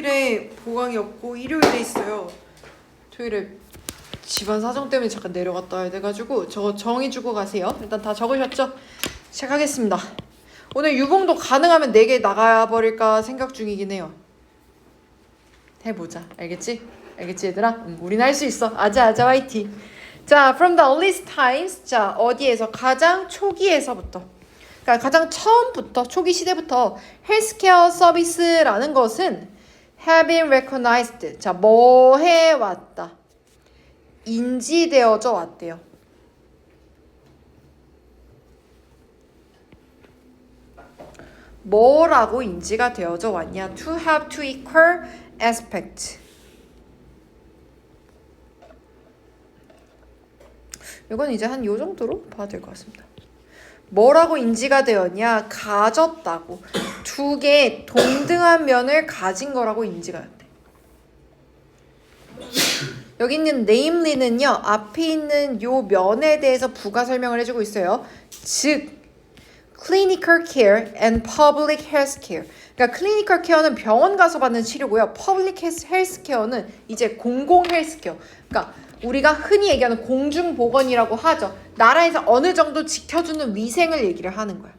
토요일에 보강이 없고 일요일에 있어요. 토요일에 집안 사정 때문에 잠깐 내려갔다 와야 돼가지고 저거 정의주고 가세요. 일단 다 적으셨죠? 시작하겠습니다. 오늘 유봉도 가능하면 4개 나가버릴까 생각 중이긴 해요. 해보자. 알겠지? 알겠지 얘들아? 우린 할 수 있어. 아자 화이팅. 자, from the earliest times. 자, 어디에서? 가장 초기에서부터. 그러니까 가장 처음부터, 초기 시대부터 헬스케어 서비스라는 것은 have been recognized. 자, 뭐 해왔다? 인지되어져 왔대요. 뭐라고 인지가 되어져 왔냐? To have two equal aspect. 이건 이제 한 요 정도로 봐도 될 것 같습니다. 뭐라고 인지가 되었냐? 가졌다고. 두 개의 동등한 면을 가진 거라고 인지가 됐대. 여기 있는 namely는요, 앞에 있는 요 면에 대해서 부가 설명을 해주고 있어요. 즉, clinical care and public health care. 그러니까 clinical care는 병원 가서 받는 치료고요. public health care는 이제 공공 헬스케어. 그러니까 우리가 흔히 얘기하는 공중보건이라고 하죠. 나라에서 어느 정도 지켜주는 위생을 얘기를 하는 거야.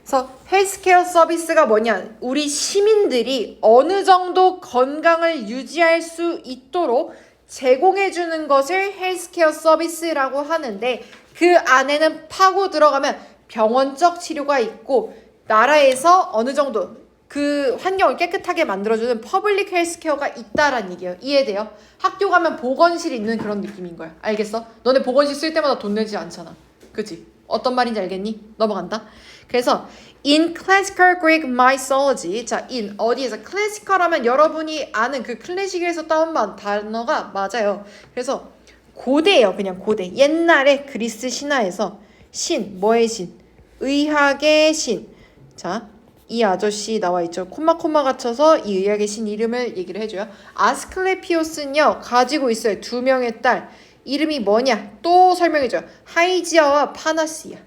그래서 헬스케어 서비스가 뭐냐? 우리 시민들이 어느 정도 건강을 유지할 수 있도록 제공해주는 것을 헬스케어 서비스라고 하는데, 그 안에는 파고 들어가면 병원적 치료가 있고 나라에서 어느 정도 그 환경을 깨끗하게 만들어주는 퍼블릭 헬스케어가 있다라는 얘기예요. 이해돼요? 학교 가면 보건실 있는 그런 느낌인 거야. 알겠어? 너네 보건실 쓸 때마다 돈 내지 않잖아. 그치? 어떤 말인지 알겠니? 넘어간다. 그래서 in classical Greek mythology. 자, in 어디에서? 클래시컬 하면 여러분이 아는 그 클래식에서 따온 단어가 맞아요. 그래서 고대예요. 그냥 고대. 옛날에 그리스 신화에서 신, 뭐의 신? 의학의 신. 자, 이 아저씨 나와 있죠. 콤마 갖춰서 이 의학의 신 이름을 얘기를 해줘요. 아스클레피오스는요, 가지고 있어요. 2명의 딸. 이름이 뭐냐? 또 설명해줘요. 하이지아와 파나시아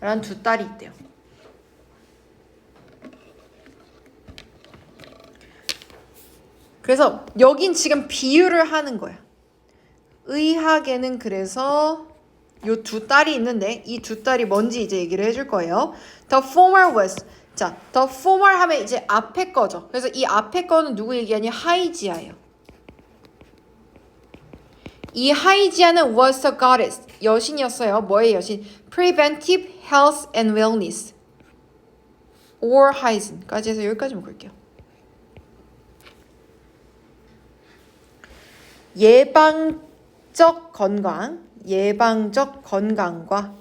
라는 2딸이 있대요. 그래서 여긴 지금 비유를 하는 거야. 의학에는 그래서 요 2딸이 있는데 이 2딸이 뭔지 이제 얘기를 해줄 거예요. The former was. 자, the former 하면 이제 앞에 거죠. 그래서 이 앞에 거는 누구 얘기하니? 하이지아예요. 이 하이지아는 was a goddess. 여신이었어요. 뭐의 여신? Preventive health and wellness. or hygien까지 해서 여기까지만 볼게요. 예방적 건강과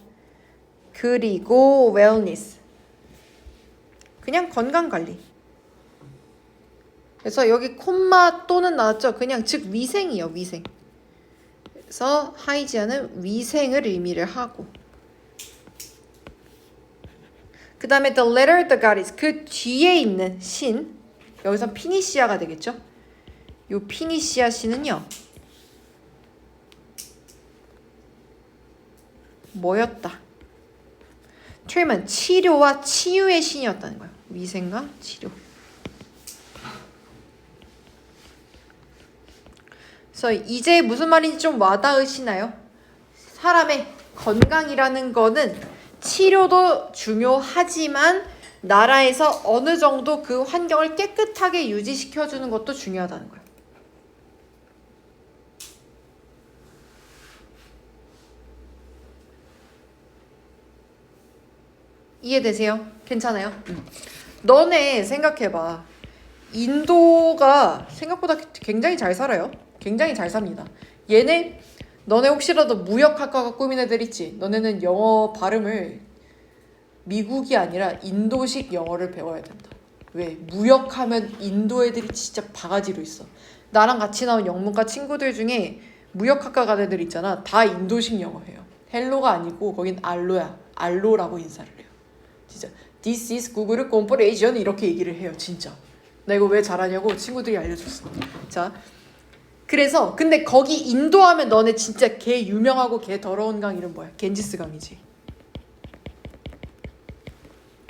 그리고 wellness. 그냥 건강관리. 그래서 여기 콤마 또는 나왔죠? 그냥 즉 위생이요. 위생. 그래서 하이지아는 위생을 의미를 하고, 그 다음에 the letter the goddess, 그 뒤에 있는 신, 여기서 피니시아가 되겠죠? 요 피니시아 신은요, 뭐였다? treatment, 치료와 치유의 신이었다는 거예요. 위생과 치료. 그래서 이제 무슨 말인지 좀 와닿으시나요? 사람의 건강이라는 거는 치료도 중요하지만 나라에서 어느 정도 그 환경을 깨끗하게 유지시켜주는 것도 중요하다는 거예요. 이해되세요? 괜찮아요? 너네 생각해봐. 인도가 생각보다 굉장히 잘 살아요. 굉장히 잘 삽니다. 너네 혹시라도 무역학과가 꾸민 애들 있지? 너네는 영어 발음을 미국이 아니라 인도식 영어를 배워야 된다. 왜? 무역하면 인도 애들이 진짜 바가지로 있어. 나랑 같이 나온 영문과 친구들 중에 무역학과 간 애들 있잖아. 다 인도식 영어 해요. 헬로가 아니고 거긴 알로야. 알로라고 인사를 해요. 진짜 This is Google Corporation 이렇게 얘기를 해요. 진짜. 나 이거 왜 잘하냐고 친구들이 알려줬어. 자, 그래서 근데 거기 인도 하면 너네 진짜 개 유명하고 개 더러운 강 이름 뭐야? 겐지스 강이지.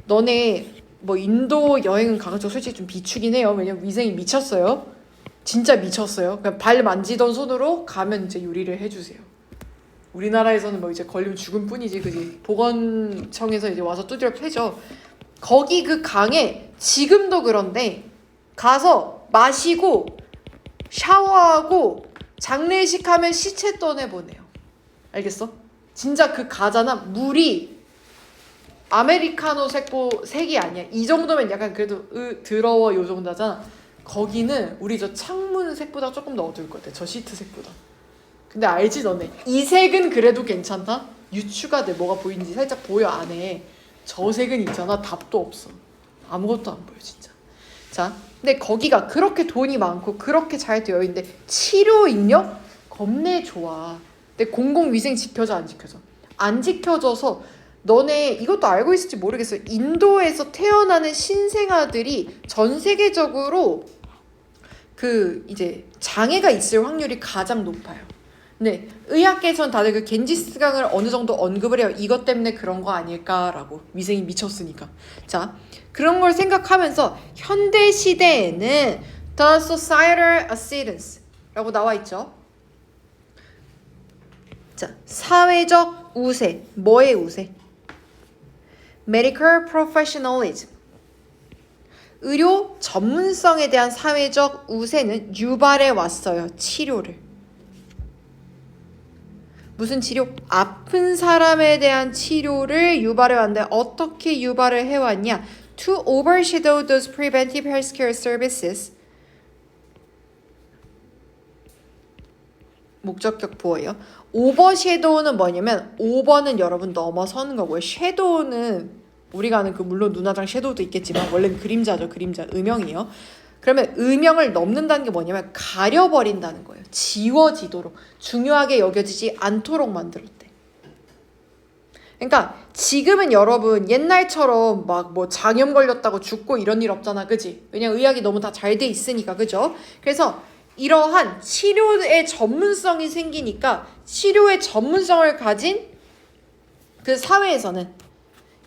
너네 뭐 인도 여행은 가급적 솔직히 좀 비추긴 해요. 왜냐면 위생이 미쳤어요. 진짜 미쳤어요. 그냥 발 만지던 손으로 가면 이제 요리를 해주세요. 우리나라에서는 뭐 이제 걸리면 죽을 뿐이지, 그지? 보건청에서 이제 와서 두드려 패죠. 거기 그 강에 지금도 그런데 가서 마시고 샤워하고 장례식 하면 시체 떠내보내요. 알겠어? 진짜 그 가잖아. 물이 아메리카노 색이 아니야. 이 정도면 약간 그래도 더러워 요 정도잖아. 거기는 우리 저 창문 색보다 조금 더 어두울 것 같아. 저 시트 색보다. 근데 알지 너네? 이 색은 그래도 괜찮다? 유추가 돼. 뭐가 보이는지 살짝 보여 안에. 저 색은 있잖아. 답도 없어. 아무것도 안 보여 진짜. 자, 근데 거기가 그렇게 돈이 많고 그렇게 잘 되어 있는데 치료 인력 겁내 좋아. 근데 공공위생 지켜져 안 지켜져? 안 지켜져서 너네 이것도 알고 있을지 모르겠어. 인도에서 태어나는 신생아들이 전 세계적으로 그 이제 장애가 있을 확률이 가장 높아요. 네, 의학계에서는 다들 그 겐지스강을 어느 정도 언급을 해요. 이것 때문에 그런 거 아닐까라고. 위생이 미쳤으니까. 자, 그런 걸 생각하면서 현대 시대에는 the societal acceptance라고 나와 있죠. 자, 사회적 우세. 뭐의 우세? medical professionalism. 의료 전문성에 대한 사회적 우세는 유발해 왔어요. 치료를. 무슨 치료? 아픈 사람에 대한 치료를 유발해 왔는데 어떻게 유발을 해왔냐? To overshadow those preventive healthcare services. 목적격 보어예요. 오버섀도우는 뭐냐면 오버는 여러분 넘어서는 거고요. 섀도우는 우리가 아는 그 물론 눈화장 섀도우도 있겠지만 원래는 그림자죠. 그림자 음영이에요. 그러면 음영을 넘는다는 게 뭐냐면 가려버린다는 거예요. 지워지도록 중요하게 여겨지지 않도록 만들었대. 그러니까 지금은 여러분 옛날처럼 막 뭐 장염 걸렸다고 죽고 이런 일 없잖아. 그지? 왜냐면 의학이 너무 다 잘 돼 있으니까. 그죠? 그래서 이러한 치료의 전문성이 생기니까 치료의 전문성을 가진 그 사회에서는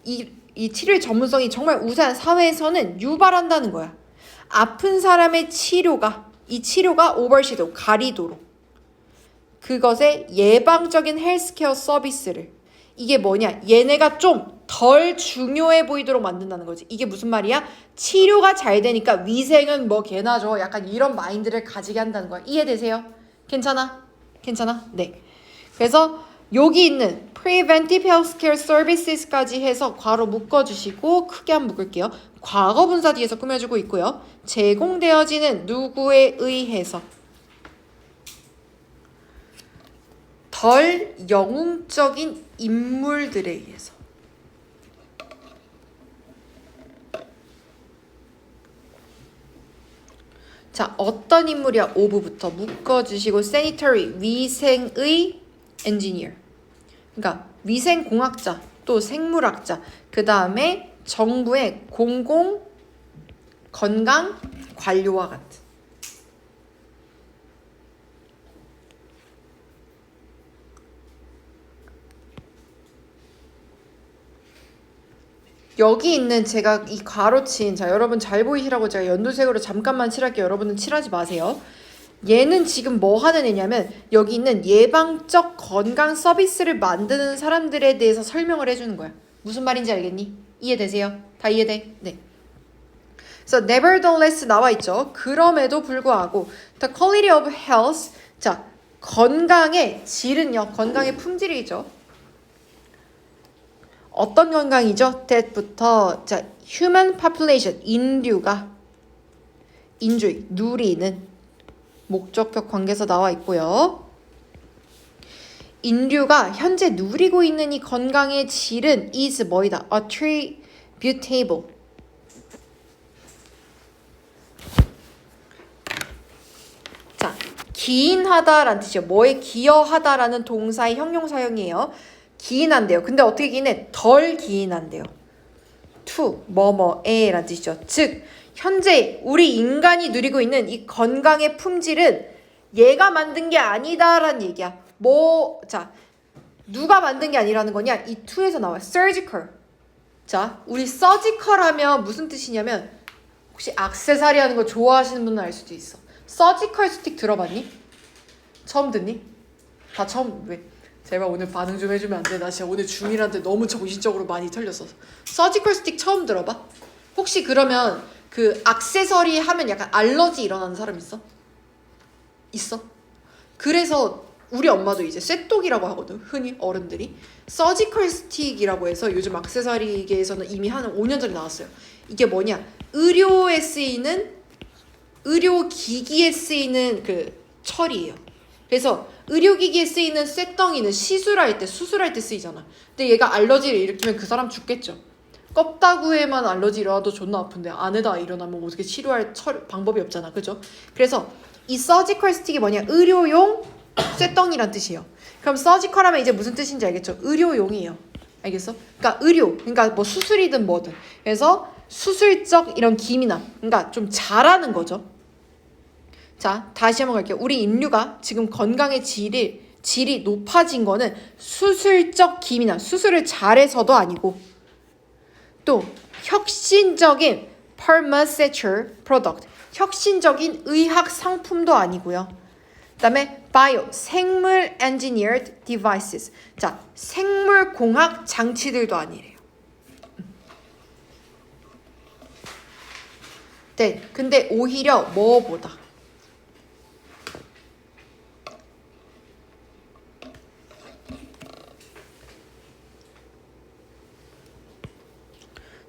이 치료의 전문성이 정말 우세한 사회에서는 유발한다는 거야. 아픈 사람의 치료가 이 치료가 오버시도 가리도록 그것의 예방적인 헬스케어 서비스를 이게 뭐냐? 얘네가 좀 덜 중요해 보이도록 만든다는 거지. 이게 무슨 말이야? 치료가 잘 되니까 위생은 뭐 개나 줘. 약간 이런 마인드를 가지게 한다는 거야. 이해되세요? 괜찮아? 괜찮아? 네. 그래서 여기 있는 preventive healthcare services까지 해서 괄호 묶어주시고 크게 한번 묶을게요. 과거 분사 뒤에서 꾸며주고 있고요. 제공되어지는 누구에 의해서 덜 영웅적인 인물들에 의해서 자, 어떤 인물이야? 오브부터 묶어주시고 sanitary, 위생의 engineer 그러니까 위생공학자 또 생물학자 그 다음에 정부의 공공 건강 관료와 같은 여기 있는 제가 이 가로친 자 여러분 잘 보이시라고 제가 연두색으로 잠깐만 칠할게요. 여러분은 칠하지 마세요. 얘는 지금 뭐 하는 애냐면 여기 있는 예방적 건강 서비스를 만드는 사람들에 대해서 설명을 해주는 거야. 무슨 말인지 알겠니? 이해되세요? 다 이해돼? 네. 그래서 nevertheless 나와 있죠. 그럼에도 불구하고 the quality of health 자 건강의 질은요. 건강의 품질이죠. 어떤 건강이죠? that부터 자 human population 인류가 enjoy 누리는 목적격 관계에서 나와 있고요. 인류가 현재 누리고 있는 이 건강의 질은 is 뭐이다? attributable 자 기인하다라는 뜻이요. 뭐에 기여하다라는 동사의 형용사형이에요. 기인한대요. 근데 어떻게 기인해? 덜 기인한대요. to 뭐뭐에라는 뜻이죠. 즉 현재 우리 인간이 누리고 있는 이 건강의 품질은 얘가 만든 게 아니다라는 얘기야. 자 누가 만든 게 아니라는 거냐? 이 to에서 나와요. surgical 자, 우리 서지컬 하면 무슨 뜻이냐면 혹시 액세서리 하는 거 좋아하시는 분은 알 수도 있어. 서지컬 스틱 들어봤니? 처음 듣니? 다 처음 왜? 제발 오늘 반응 좀 해주면 안 돼? 나 진짜 오늘 중1한테 너무 정신적으로 많이 털렸어. 서지컬 스틱 처음 들어봐? 혹시 그러면 그 액세서리 하면 약간 알러지 일어나는 사람 있어? 있어? 그래서 우리 엄마도 이제 쇠독이라고 하거든. 흔히 어른들이 서지컬 스틱이라고 해서 요즘 액세서리계에서는 이미 한 5년 전에 나왔어요. 이게 뭐냐? 의료기기에 쓰이는 그 철이에요. 그래서 의료기기에 쓰이는 쇠덩이는 시술할 때, 수술할 때 쓰이잖아. 근데 얘가 알러지를 일으키면 그 사람 죽겠죠. 껍다구에만 알러지 일어나도 존나 아픈데 안에다 일어나면 어떻게 치료할 방법이 없잖아. 그죠? 그래서 이 서지컬 스틱이 뭐냐? 의료용 쇠덩이란 뜻이에요. 그럼 서지컬 하면 이제 무슨 뜻인지 알겠죠? 의료용이에요. 알겠어? 그러니까 그러니까 뭐 수술이든 뭐든. 그래서 수술적 이런 기미나, 그러니까 좀 잘하는 거죠. 자, 다시 한번 갈게요. 우리 인류가 지금 건강의 질이 높아진 거는 수술적 기미나 수술을 잘해서도 아니고, 또 혁신적인 pharmaceutical product, 혁신적인 의학 상품도 아니고요. 그 다음에 bio, 생물 engineered devices. 자, 생물공학 장치들도 아니래요. 네, 근데 오히려 뭐보다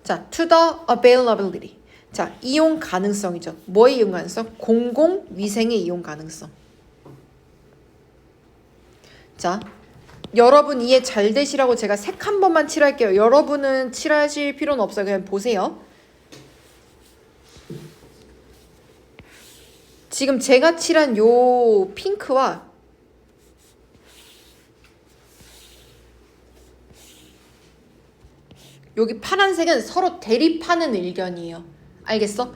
자, to the availability. 자, 이용 가능성이죠. 뭐의 이용 가능성? 공공위생의 이용 가능성. 자, 여러분 이해 잘 되시라고 제가 색 한 번만 칠할게요. 여러분은 칠하실 필요는 없어요. 그냥 보세요. 지금 제가 칠한 요 핑크와 여기 파란색은 서로 대립하는 의견이에요. 알겠어?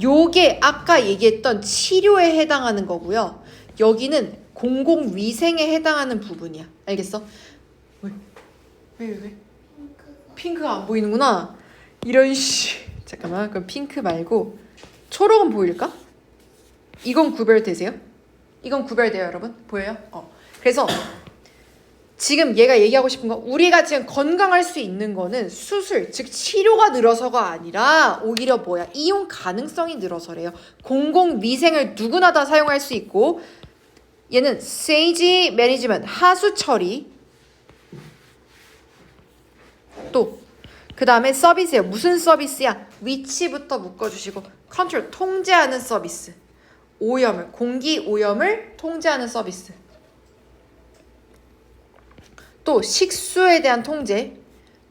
요게 아까 얘기했던 치료에 해당하는 거고요. 여기는 공공위생에 해당하는 부분이야. 알겠어? 왜? 핑크가 안 보이는구나. 이런 씨. 잠깐만. 그럼 핑크 말고 초록은 보일까? 이건 구별되세요? 이건 구별돼요, 여러분? 보여요? 그래서 지금 얘가 얘기하고 싶은 거, 우리가 지금 건강할 수 있는 거는 수술, 즉 치료가 늘어서가 아니라 오히려 뭐야? 이용 가능성이 늘어서래요. 공공위생을 누구나 다 사용할 수 있고, 얘는 세이지 매니지먼트, 하수 처리, 또 그 다음에 서비스예요. 무슨 서비스야? 위치부터 묶어주시고 컨트롤, 통제하는 서비스. 오염을, 공기 오염을 통제하는 서비스. 또 식수에 대한 통제,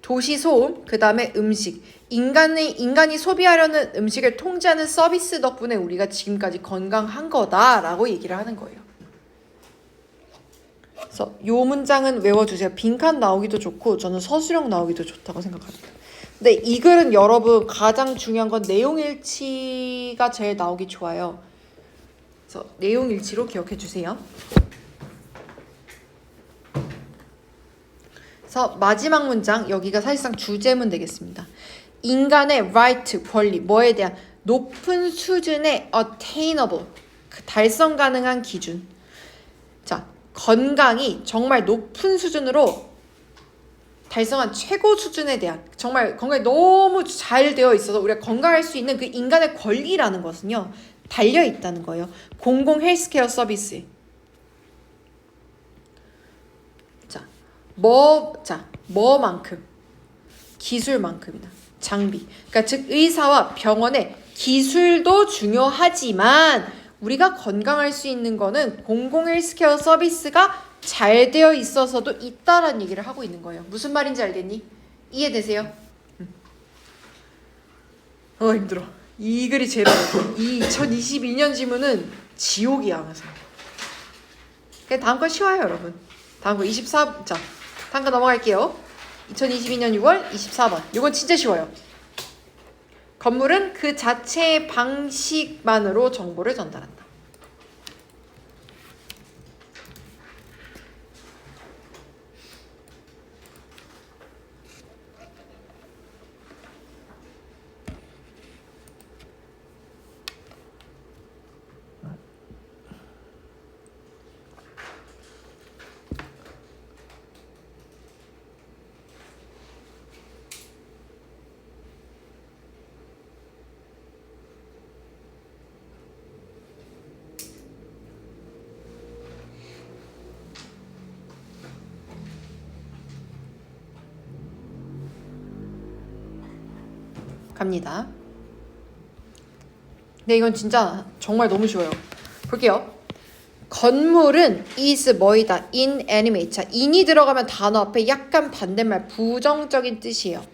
도시 소음, 그 다음에 음식, 인간이 소비하려는 음식을 통제하는 서비스 덕분에 우리가 지금까지 건강한 거다라고 얘기를 하는 거예요. 그래서 요 문장은 외워주세요. 빈칸 나오기도 좋고 저는 서술형 나오기도 좋다고 생각합니다. 근데 이 글은 여러분 가장 중요한 건 내용일치가 제일 나오기 좋아요. 그래서 내용일치로 기억해 주세요. 그래서 마지막 문장, 여기가 사실상 주제문 되겠습니다. 인간의 right, 권리, 뭐에 대한 높은 수준의 attainable, 달성 가능한 기준. 자, 건강이 정말 높은 수준으로 달성한 최고 수준에 대한, 정말 건강이 너무 잘 되어 있어서 우리가 건강할 수 있는 그 인간의 권리라는 것은요, 달려 있다는 거예요. 공공 헬스케어 서비스. 뭐만큼? 기술만큼이다. 장비. 그러니까 즉 의사와 병원의 기술도 중요하지만 우리가 건강할 수 있는 거는 공공 헬스케어 서비스가 잘 되어 있어서도 있다라는 얘기를 하고 있는 거예요. 무슨 말인지 알겠니? 이해되세요? 힘들어. 이 글이 제일 어려워. 이 2022년 지문은 지옥이야 항상. 그냥 다음 거 쉬워요 여러분. 다음 거 24. 자, 다음 거 넘어갈게요. 2022년 6월 24번. 이건 진짜 쉬워요. 건물은 그 자체의 방식만으로 정보를 전달한다. 갑니다. 네, 이건 진짜 정말 너무 쉬워요. 볼게요. 건물은 is 뭐이다? inanimate. 자, in이 들어가면 단어 앞에 약간 반대말 부정적인 뜻이에요.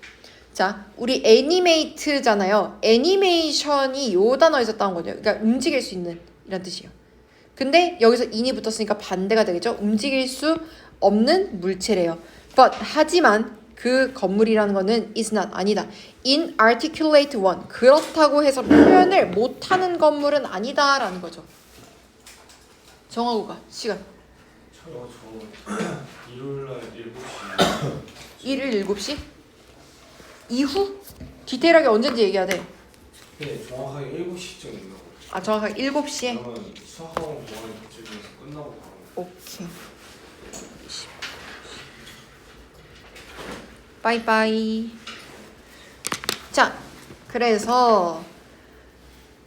자, 우리 animate잖아요. 애니메이션이 요 단어에서 따온 거죠. 그러니까 움직일 수 있는 이란 뜻이에요. 근데 여기서 in이 붙었으니까 반대가 되겠죠. 움직일 수 없는 물체래요. But 하지만 그 건물이라는 거는 is not 아니다. inarticulate one. 그렇다고 해서 표현을 못하는 건물은 아니다라는 거죠. 정하고 가. 시간. 저 일요일날 7시. 일요일 7시? 이후? 디테일하게 언제인지 얘기해야 돼. 네, 정확하게 7시쯤 된다고. 아, 정확하게 7시에? 그러면 수학학원 동아리 같이 끝나고 바로. 오케이. 빠이빠이. 자, 그래서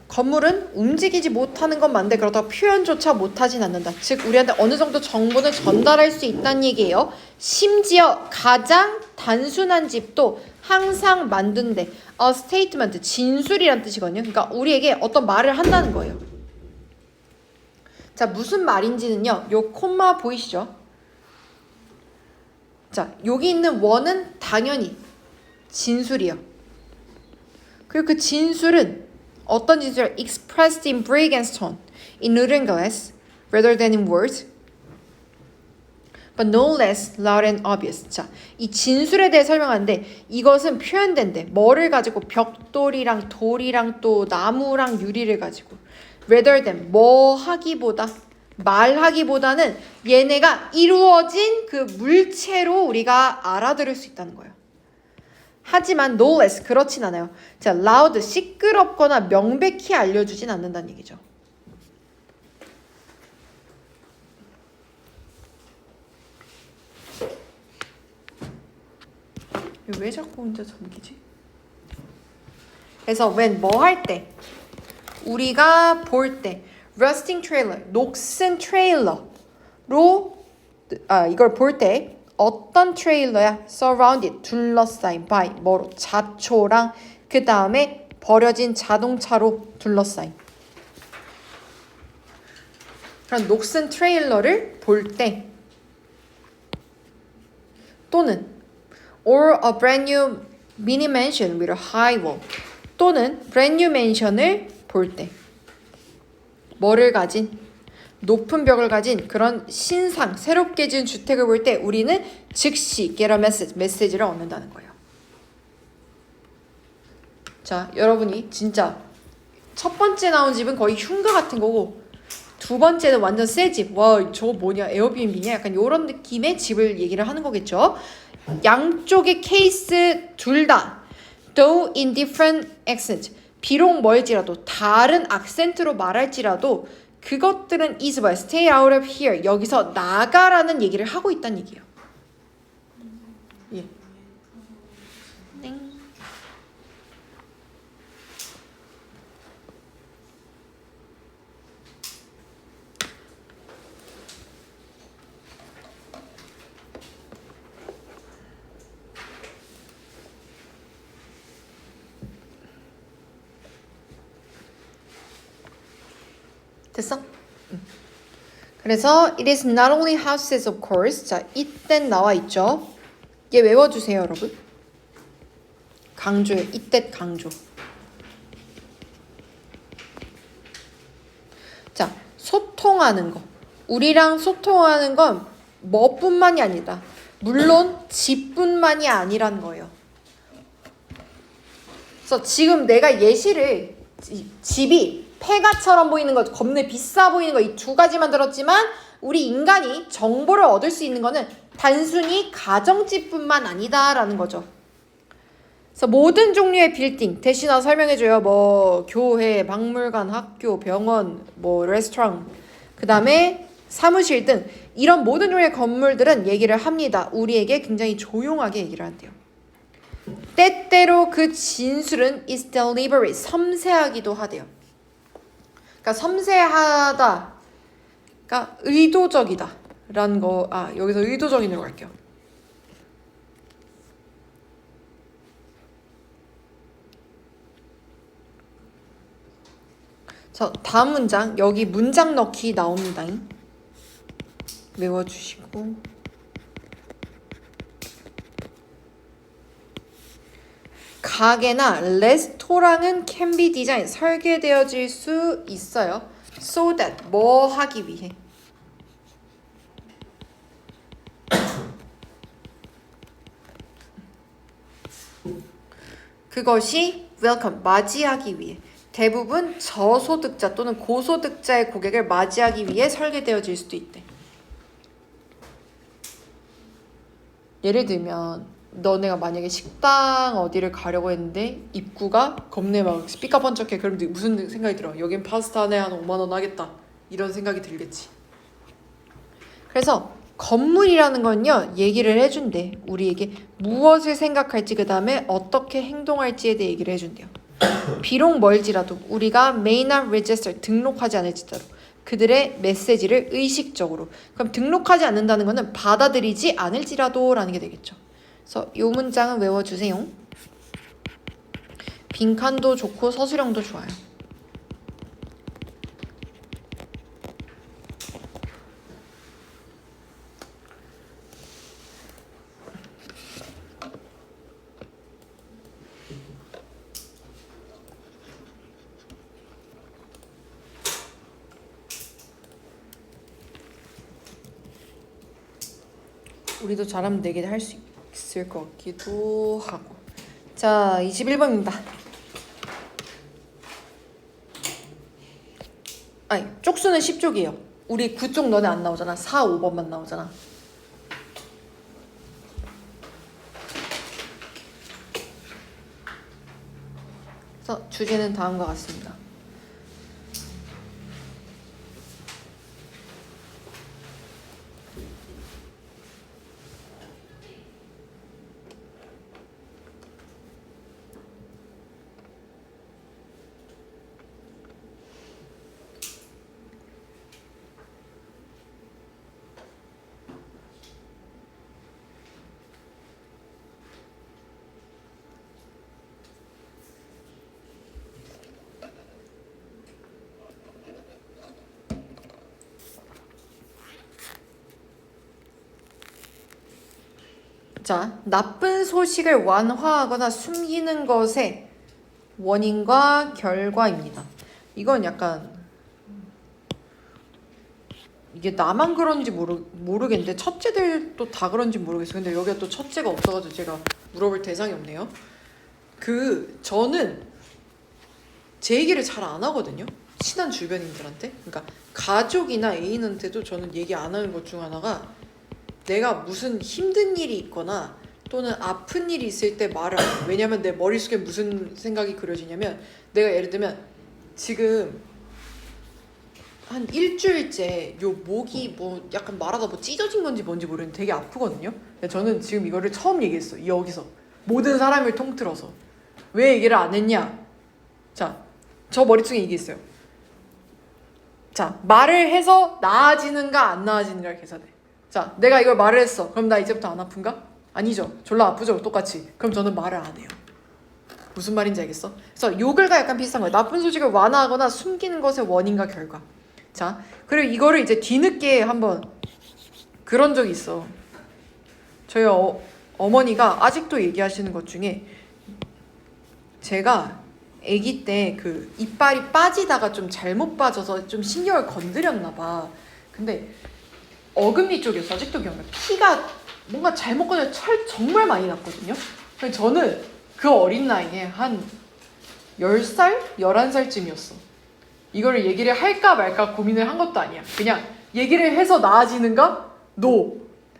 건물은 움직이지 못하는 건 맞는데 그렇다고 표현조차 못하진 않는다. 즉 우리한테 어느 정도 정보는 전달할 수 있다는 얘기예요. 심지어 가장 단순한 집도 항상 만든대. A statement, 진술이란 뜻이거든요. 그러니까 우리에게 어떤 말을 한다는 거예요. 자, 무슨 말인지는요. 요 콤마 보이시죠? 자, 여기 있는 원은 당연히 진술이요. 그리고 그 진술은 어떤 진술을 expressed in brick and stone, in wooden glass, rather than in words, but no less loud and obvious. 자, 이 진술에 대해 설명하는데 이것은 표현된대. 뭐를 가지고? 벽돌이랑 돌이랑 또 나무랑 유리를 가지고. rather than 뭐 하기보다, 말하기보다는 얘네가 이루어진 그 물체로 우리가 알아들을 수 있다는 거예요. 하지만 no less 그렇진 않아요. 자, loud 시끄럽거나 명백히 알려주진 않는다는 얘기죠. 왜 자꾸 혼자 잠기지? 그래서 when 뭐 할 때, 우리가 볼 때 rusting trailer, 녹슨 트레일러로 이걸 볼 때 어떤 트레일러야? surrounded, 둘러싸인 by 뭐로? 잡초랑 그 다음에 버려진 자동차로 둘러싸인. 그런 녹슨 트레일러를 볼 때 또는 or a brand new mini mansion with a high wall 또는 brand new mansion을 볼 때 뭐를 가진? 높은 벽을 가진 그런 신상, 새롭게 지은 주택을 볼 때 우리는 즉시 get a message, 메시지를 얻는다는 거예요. 자, 여러분이 진짜 첫 번째 나온 집은 거의 흉가 같은 거고 두 번째는 완전 새 집. 와, 저거 뭐냐? 에어비앤비냐? 약간 이런 느낌의 집을 얘기를 하는 거겠죠. 양쪽의 케이스 둘 다 though in different accent 비록 멀지라도 다른 악센트로 말할지라도 그것들은 is 뭐야? stay out of here. 여기서 나가라는 얘기를 하고 있다는 얘기예요. 예. 땡. 됐어? 그래서 it is not only houses of course. 자, 이땐 나와 있죠. 얘 외워주세요, 여러분. 강조해. 이때 강조. 자, 소통하는 거. 우리랑 소통하는 건 뭐뿐만이 아니다. 물론 집뿐만이 아니란 거예요. 그래서 지금 내가 예시를 집이 폐가처럼 보이는 것, 겁내 비싸 보이는 것 이 두 가지만 들었지만 우리 인간이 정보를 얻을 수 있는 거는 단순히 가정집뿐만 아니다라는 거죠. 그래서 모든 종류의 빌딩 대신에 설명해줘요. 뭐 교회, 박물관, 학교, 병원, 뭐 레스토랑, 그 다음에 사무실 등 이런 모든 종류의 건물들은 얘기를 합니다. 우리에게 굉장히 조용하게 얘기를 한대요. 때때로 그 진술은 is deliberate, 섬세하기도 하대요. 그러니까 섬세하다, 그러니까 의도적이다 라는 거. 여기서 의도적인으로 갈게요. 자, 다음 문장. 여기 문장 넣기 나옵니다. 외워주시고. 가게나 레스토랑은 can be designed, 설계되어질 수 있어요. So that, 뭐 하기 위해? 그것이 welcome, 맞이하기 위해. 대부분 저소득자 또는 고소득자의 고객을 맞이하기 위해 설계되어질 수도 있대. 예를 들면 너네가 만약에 식당 어디를 가려고 했는데 입구가 겁내 막 삐까번쩍해. 그럼 무슨 생각이 들어? 여긴 파스타네 한 5만 원 하겠다. 이런 생각이 들겠지. 그래서 건물이라는 건요, 얘기를 해준대. 우리에게 무엇을 생각할지, 그 다음에 어떻게 행동할지에 대해 얘기를 해준대요. 비록 멀지라도 우리가 may not register, 등록하지 않을지라도 그들의 메시지를 의식적으로. 그럼 등록하지 않는다는 거는 받아들이지 않을지라도 라는 게 되겠죠. 그래서 이 문장은 외워주세요. 빈칸도 좋고 서술형도 좋아요. 우리도 잘하면 4개 할 수 있을 것 같기도 하고. 자, 21번입니다. 아니, 쪽수는 10쪽이에요. 우리 9쪽 너네 안 나오잖아. 4, 5번만 나오잖아. 그래서 주제는 다음과 같습니다. 자, 나쁜 소식을 완화하거나 숨기는 것의 원인과 결과입니다. 이건 약간 이게 나만 그런지 모르겠는데 첫째들도 다 그런지 모르겠어요. 근데 여기가 또 첫째가 없어가지고 제가 물어볼 대상이 없네요. 저는 제 얘기를 잘 안 하거든요. 친한 주변인들한테. 그러니까 가족이나 애인한테도 저는 얘기 안 하는 것 중 하나가, 내가 무슨 힘든 일이 있거나 또는 아픈 일이 있을 때 말을 안 해요. 왜냐면 내 머릿속에 무슨 생각이 그려지냐면, 내가 예를 들면 지금 한 일주일째 요 목이 뭐 약간 말하다 뭐 찢어진 건지 뭔지 모르겠는데 되게 아프거든요. 근데 저는 지금 이거를 처음 얘기했어. 여기서 모든 사람을 통틀어서. 왜 얘기를 안 했냐? 자, 저 머릿속에 얘기했어요. 자, 말을 해서 나아지는가 안 나아지는가를 계산해. 자, 내가 이걸 말을 했어. 그럼 나 이제부터 안 아픈가? 아니죠. 졸라 아프죠. 똑같이. 그럼 저는 말을 안 해요. 무슨 말인지 알겠어? 그래서 욕을과 약간 비슷한 거예요. 나쁜 소식을 완화하거나 숨기는 것의 원인과 결과. 자, 그리고 이거를 이제 뒤늦게 한번 그런 적이 있어. 저희 어머니가 아직도 얘기하시는 것 중에, 제가 아기 때 그 이빨이 빠지다가 좀 잘못 빠져서 좀 신경을 건드렸나 봐. 근데 어금니 쪽에서 아직도 기억나요. 피가 뭔가 잘못 건드려 정말 많이 났거든요. 근데 저는 그 어린 나이에 한 10살? 11살쯤이었어. 이거를 얘기를 할까 말까 고민을 한 것도 아니야. 그냥 얘기를 해서 나아지는가? No.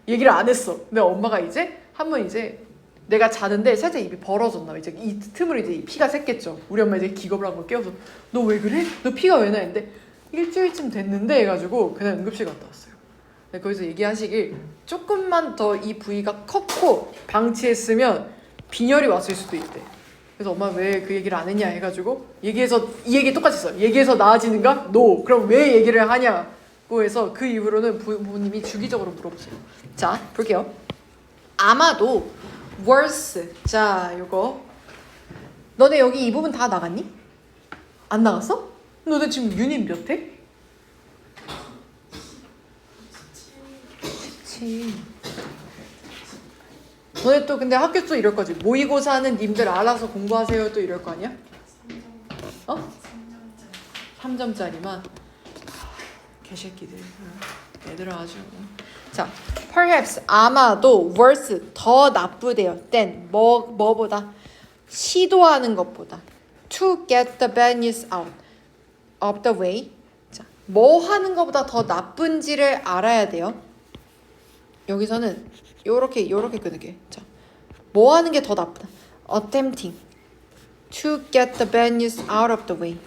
얘기를 안 했어. 근데 엄마가 이제 한번 이제 내가 자는데 살짝 입이 벌어졌나 봐. 이제 이 틈으로 이제 피가 샜겠죠. 우리 엄마 이제 기겁을 한 거 깨워서, 너 왜 그래? 너 피가 왜 나? 했는데 일주일쯤 됐는데 해가지고 그냥 응급실 갔다 왔어요. 거기서 얘기하시길, 조금만 더 이 부위가 컸고 방치했으면 빈혈이 왔을 수도 있대. 그래서 엄마 왜 그 얘기를 안 했냐 해가지고, 얘기해서 이 얘기 똑같이 했어. 얘기해서 나아지는가? No. 그럼 왜 얘기를 하냐고 해서 그 이후로는 부모님이 주기적으로 물어보세요. 자, 볼게요. 아마도 worse. 자, 요거 너네 여기 이 부분 다 나갔니? 안 나갔어? 너네 지금 유닛 몇 회? 17. 너네 또 근데 학교 또 이럴 거지. 모의고사 하는 님들 알아서 공부하세요 또 이럴 거 아니야? 어? 3점짜리만. 개새끼들. 얘들아 아주. 자, perhaps 아마도 worse 더 나쁘대요. than 뭐보다 시도하는 것보다 to get the bad news out of the way. 자, 뭐 하는 것보다 더 나쁜지를 알아야 돼요. 여기서는 요렇게 끊을게. 자, 뭐 하는 게 더 나쁘다. attempting to get the bad news out of the way.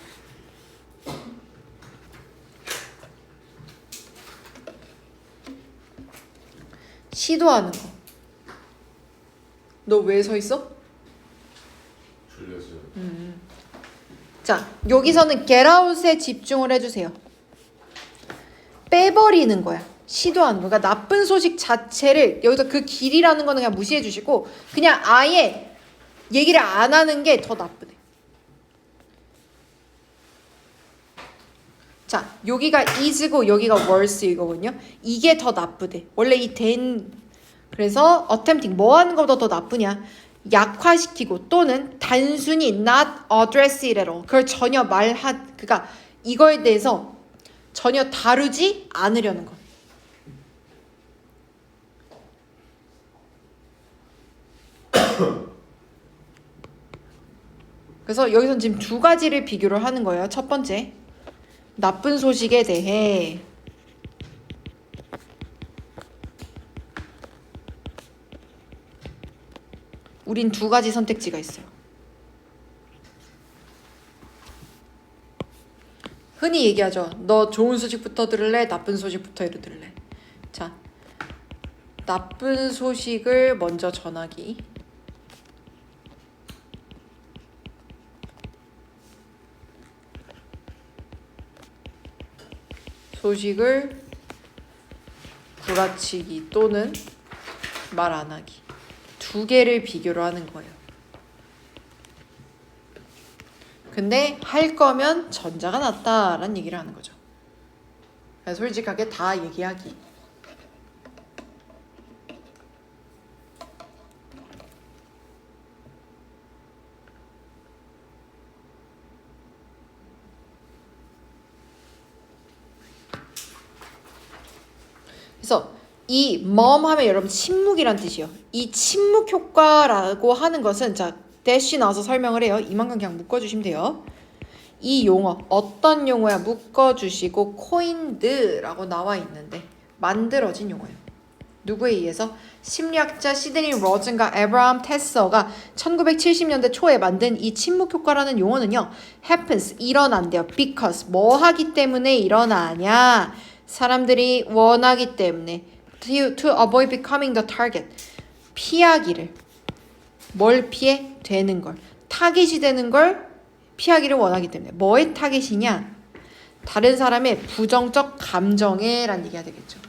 시도하는 거. 너 왜 서 있어? 졸렸어요. 자, 여기서는 get out에 집중을 해주세요. 빼버리는 거야. 시도하는 거. 그러니까 나쁜 소식 자체를 여기서 그 길이라는 거는 그냥 무시해 주시고 그냥 아예 얘기를 안 하는 게 더 나쁘대. 자, 여기가 is고 여기가 worse 이거군요. 이게 더 나쁘대. 원래 이 than 그래서 attempting 뭐 하는 것보다 더 나쁘냐? 약화시키고 또는 단순히 not address it at all. 그걸 전혀 그러니까 이거에 대해서 전혀 다루지 않으려는 것. 그래서 여기서는 지금 두 가지를 비교를 하는 거예요. 첫 번째, 나쁜 소식에 대해 우린 두 가지 선택지가 있어요. 흔히 얘기하죠. 너 좋은 소식부터 들을래? 나쁜 소식부터 들을래? 자, 나쁜 소식을 먼저 전하기. 소식을 구라치기 또는 말 안 하기. 두 개를 비교를 하는 거예요. 근데 할 거면 전자가 낫다라는 얘기를 하는 거죠. 솔직하게 다 얘기하기. 그래서 이 mom 하면 여러분 침묵이란 뜻이요. 이 침묵 효과라고 하는 것은 자 대시 나와서 설명을 해요. 이만큼 그냥 묶어주시면 돼요. 이 용어 어떤 용어야? 묶어주시고 coined라고 나와 있는데 만들어진 용어예요. 누구에 의해서? 심리학자 시드니 로즌과 에브라함 테서가 1970년대 초에 만든 이 침묵 효과라는 용어는요. happens 일어난대요. because 뭐 하기 때문에 일어나냐? 사람들이 원하기 때문에 to avoid becoming the target 피하기를 뭘 피해? 되는 걸 타깃이 되는 걸 피하기를 원하기 때문에 뭐의 타깃이냐? 다른 사람의 부정적 감정에 란 얘기가 되겠죠.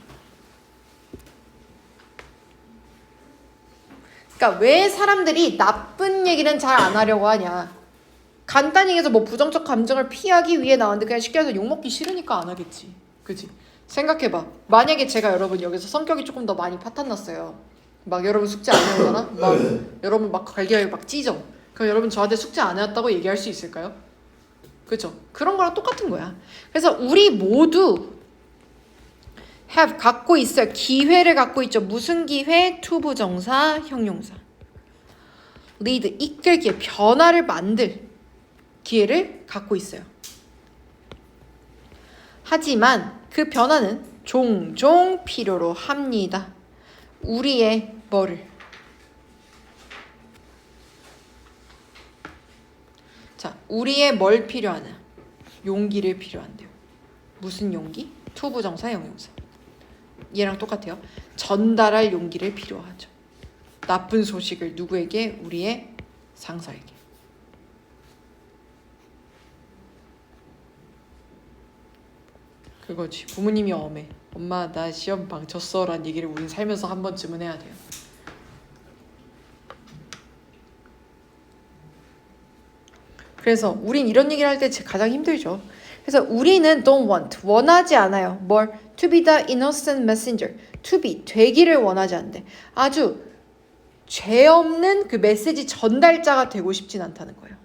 그러니까 왜 사람들이 나쁜 얘기는 잘 안 하려고 하냐? 간단히 얘기해서 뭐 부정적 감정을 피하기 위해 나왔는데 그냥 쉽게 해서 욕먹기 싫으니까 안 하겠지. 그치? 생각해봐. 만약에 제가 여러분 여기서 성격이 조금 더 많이 파탄났어요. 막 여러분 숙제 안 해오잖아? 막 여러분 막 갈기갈기 막 찢어. 그럼 여러분 저한테 숙제 안 해왔다고 얘기할 수 있을까요? 그죠? 그런 거랑 똑같은 거야. 그래서 우리 모두 have 갖고 있어요. 기회를 갖고 있죠. 무슨 기회? 투부정사, 형용사. lead 이끌기, 변화를 만들 기회를 갖고 있어요. 하지만 그 변화는 종종 필요로 합니다. 우리의 뭐를? 자, 우리의 뭘 필요하냐? 용기를 필요한데요. 무슨 용기? 투부정사, 형용사. 얘랑 똑같아요. 전달할 용기를 필요하죠. 나쁜 소식을 누구에게? 우리의 상사에게. 그거지. 부모님이 엄해. 엄마 나 시험 망쳤어 라는 얘기를 우린 살면서 한 번쯤은 해야 돼요. 그래서 우린 이런 얘기를 할 때 가장 힘들죠. 그래서 우리는 don't want, 원하지 않아요. 뭘? To be the innocent messenger. To be, 되기를 원하지 않는데 아주 죄 없는 그 메시지 전달자가 되고 싶진 않다는 거예요.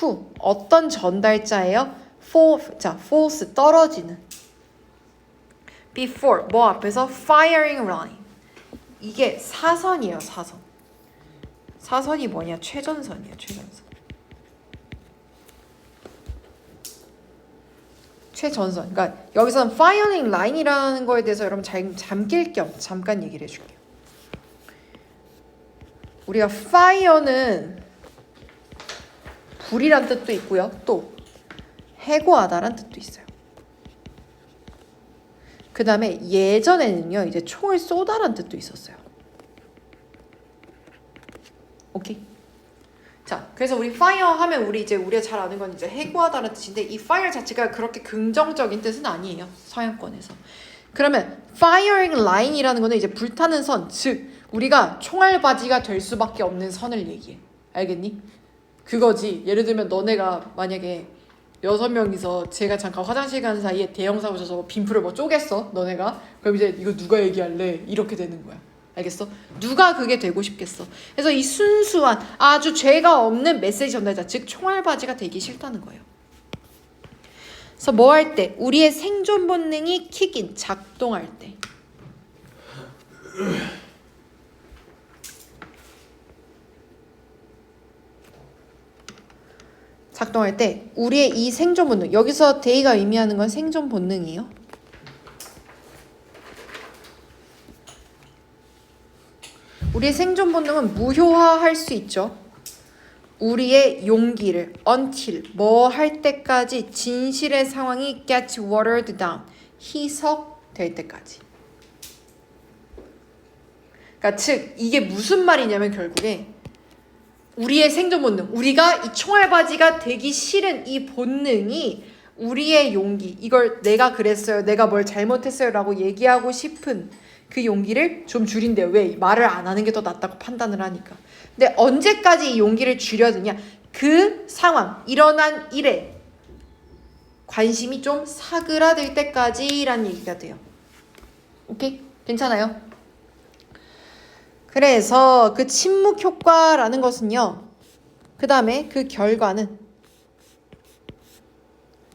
who, 어떤 전달자예요? false, 떨어지는. before, 뭐 앞에서? firing line. 이게 사선이에요, 사선. 사선이 뭐냐? 최전선이에요, 최전선. 최전선. 그러니까 여기서는 firing line이라는 거에 대해서 여러분 잠낄 겸 잠깐 얘기를 해줄게요. 우리가 fire는 불이란 뜻도 있고요. 또 해고하다란 뜻도 있어요. 그 다음에 예전에는요, 이제 총을 쏘다란 뜻도 있었어요. 오케이? 자, 그래서 우리 fire 하면 우리가 잘 아는 건 이제 해고하다는 뜻인데 이 fire 자체가 그렇게 긍정적인 뜻은 아니에요. 서양권에서. 그러면 firing line이라는 거는 이제 불타는 선, 즉 우리가 총알바지가 될 수밖에 없는 선을 얘기해. 알겠니? 그거지. 예를 들면 너네가 만약에 6명이서 제가 잠깐 화장실 가는 사이에 대형 사고 쳐서 빈풀을 뭐 쪼갰어 너네가. 그럼 이제 이거 누가 얘기할래? 이렇게 되는 거야. 알겠어? 누가 그게 되고 싶겠어. 그래서 이 순수한 아주 죄가 없는 메시지 전달자, 즉 총알바지가 되기 싫다는 거예요. 그래서 뭐 할 때? 우리의 생존 본능이 킥인, 작동할 때. 작동할 때 우리의 이 생존 본능, 여기서 데이가 의미하는 건 생존 본능이에요. 우리의 생존 본능은 무효화할 수 있죠. 우리의 용기를 until 뭐 할 때까지 진실의 상황이 get watered down 희석될 때까지. 그러니까 즉 이게 무슨 말이냐면 결국에 우리의 생존 본능, 우리가 이 총알바지가 되기 싫은 이 본능이 우리의 용기, 이걸 내가 그랬어요, 내가 뭘 잘못했어요 라고 얘기하고 싶은 그 용기를 좀 줄인대요. 왜? 말을 안 하는 게 더 낫다고 판단을 하니까. 근데 언제까지 이 용기를 줄여드냐? 그 상황, 일어난 일에 관심이 좀 사그라들 때까지란 얘기가 돼요. 오케이? 괜찮아요? 그래서 그 침묵 효과라는 것은요. 그 다음에 그 결과는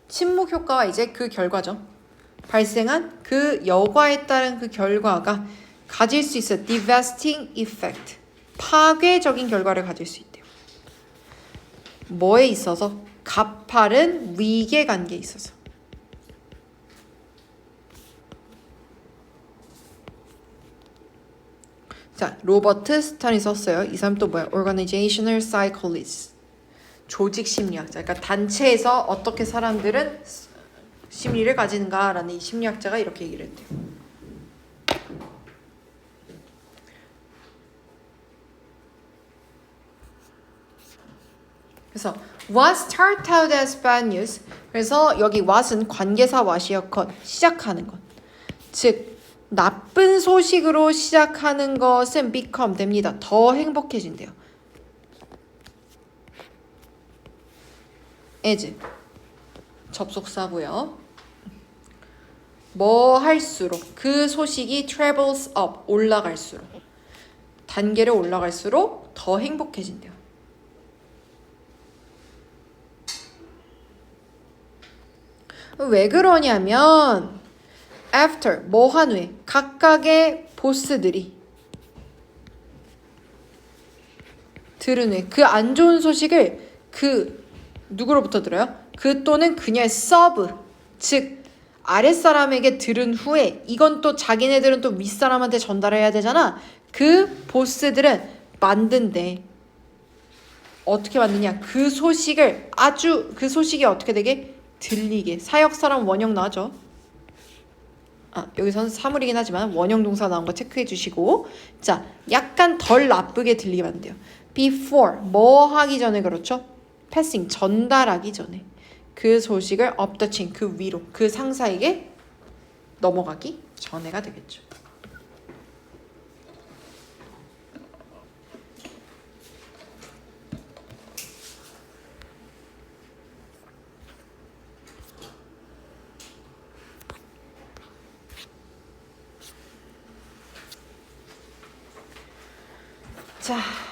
침묵 효과와 이제 그 결과죠. 발생한 그 여과에 따른 그 결과가 가질 수 있어요. devastating effect. 파괴적인 결과를 가질 수 있대요. 뭐에 있어서? 가파른 위계 관계에 있어서. 자, 로버트 스탄이 썼어요. 이 사람 또 뭐야? Organizational Psychologist. 조직 심리학자. 그러니까 단체에서 어떻게 사람들은 심리를 가지는가라는 이 심리학자가 이렇게 얘기를 했대요. 그래서 what start out as bad news. 그래서 여기 what은 관계사 what이었건 시작하는 것. 즉 나쁜 소식으로 시작하는 것은 become 됩니다. 더 행복해진대요. as 접속사고요. 뭐 할수록 그 소식이 travels up 올라갈수록 단계를 올라갈수록 더 행복해진대요. 왜 그러냐면 after 뭐 한 후에 각각의 보스들이 들은 후에 그 안 좋은 소식을 그 누구로부터 들어요? 그 또는 그녀의 서브 즉 아랫사람에게 들은 후에 이건 또 자기네들은 또 윗사람한테 전달해야 되잖아. 그 보스들은 만든대. 어떻게 만드냐? 그 소식을 아주 그 소식이 어떻게 되게 들리게. 사역사람 원형 나죠? 여기서는 사물이긴 하지만 원형 동사 나온 거 체크해 주시고 자 약간 덜 나쁘게 들리게 만든대요. before 뭐 하기 전에 그렇죠? passing 전달하기 전에 그 소식을 up the chain 그 위로 그 상사에게 넘어가기 전에가 되겠죠. 자